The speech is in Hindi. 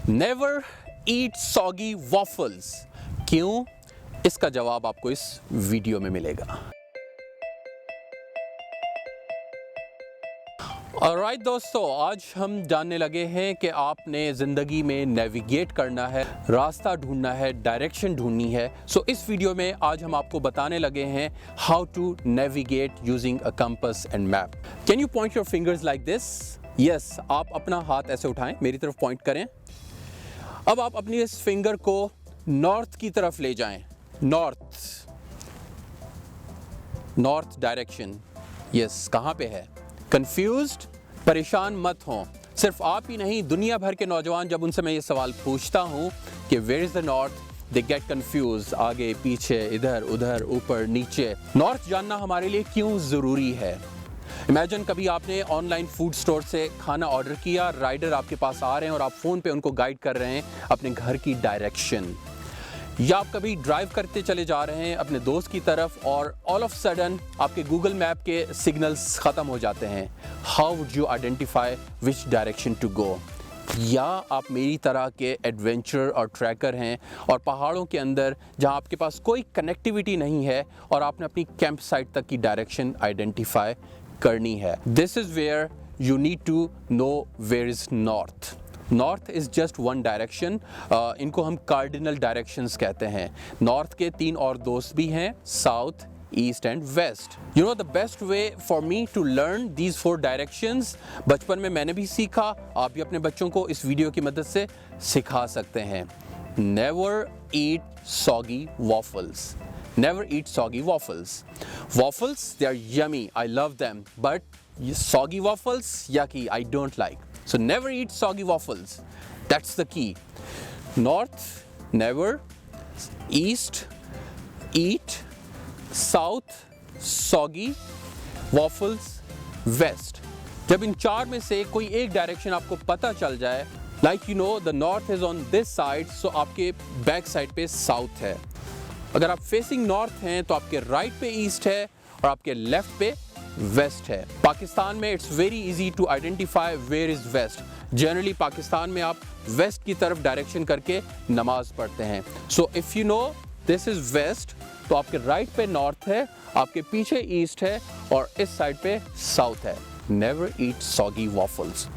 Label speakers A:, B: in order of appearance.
A: नेवर ईट सॉगी वॉफल्स। क्यों? इसका जवाब आपको इस वीडियो में मिलेगा। ऑलराइट दोस्तों, आज हम जानने लगे हैं कि आपने ज़िंदगी में नेविगेट करना है, रास्ता ढूंढना है, डायरेक्शन ढूंढनी है। सो इस वीडियो में आज हम आपको बताने लगे हैं how to navigate using a compass and map. Can you point your fingers like this? Yes, आप अपना हाथ ऐसे उठाएं, मेरी तरफ पॉइंट करें। अब आप अपनी इस फिंगर को नॉर्थ की तरफ ले जाएं। North direction. यस, कहाँ पे है? कंफ्यूज्ड? परेशान मत हों। सिर्फ आप ही नहीं, दुनिया भर के नौजवान जब उनसे मैं ये सवाल पूछता हूँ कि where is the north, they get confuse. आगे पीछे, इधर उधर, ऊपर नीचे। नॉर्थ जानना हमारे लिए क्यों ज़रूरी है? इमेजिन कभी आपने ऑनलाइन फूड स्टोर से खाना ऑर्डर किया, राइडर आपके पास आ रहे हैं और आप फ़ोन पे उनको गाइड कर रहे हैं अपने घर की डायरेक्शन। या आप कभी ड्राइव करते चले जा रहे हैं अपने दोस्त की तरफ और ऑल ऑफ सडन आपके गूगल मैप के सिग्नल्स ख़त्म हो जाते हैं। How would you identify which direction to go? या आप मेरी तरह के एडवेंचर और ट्रैकर हैं और पहाड़ों के अंदर जहां आपके पास कोई कनेक्टिविटी नहीं है और आपने अपनी कैंप साइट तक की डायरेक्शन आइडेंटिफाई करनी है। This is where you need to know where is north. North is just one direction. इनको हम कार्डिनल डायरेक्शंस कहते हैं। नॉर्थ के 3 और दोस्त भी हैं, south, east and west. You know the best way for me to learn these 4 directions, बचपन में मैंने भी सीखा, आप भी अपने बच्चों को इस वीडियो की मदद से सिखा सकते हैं। Never eat soggy waffles. Never eat soggy waffles. Waffles, they are yummy. I love them. But soggy waffles, yucky. I don't like. So never eat soggy waffles. That's the key. North, never. East, eat. South, soggy. Waffles, west. जब इन 4 में से कोई एक डायरेक्शन आपको पता चल जाए, like you know the north is on this side, so आपके बैक साइड पे साउथ है। अगर आप फेसिंग नॉर्थ हैं तो आपके राइट पे ईस्ट है और आपके लेफ्ट पे वेस्ट है। पाकिस्तान में it's very easy to identify where is west. Generally Pakistan में आप वेस्ट की तरफ डायरेक्शन करके नमाज पढ़ते हैं। So if you know this is west, तो आपके राइट पे नॉर्थ है, आपके पीछे ईस्ट है और इस साइड पे साउथ है। नेवर ईट सॉगी वॉफल्स।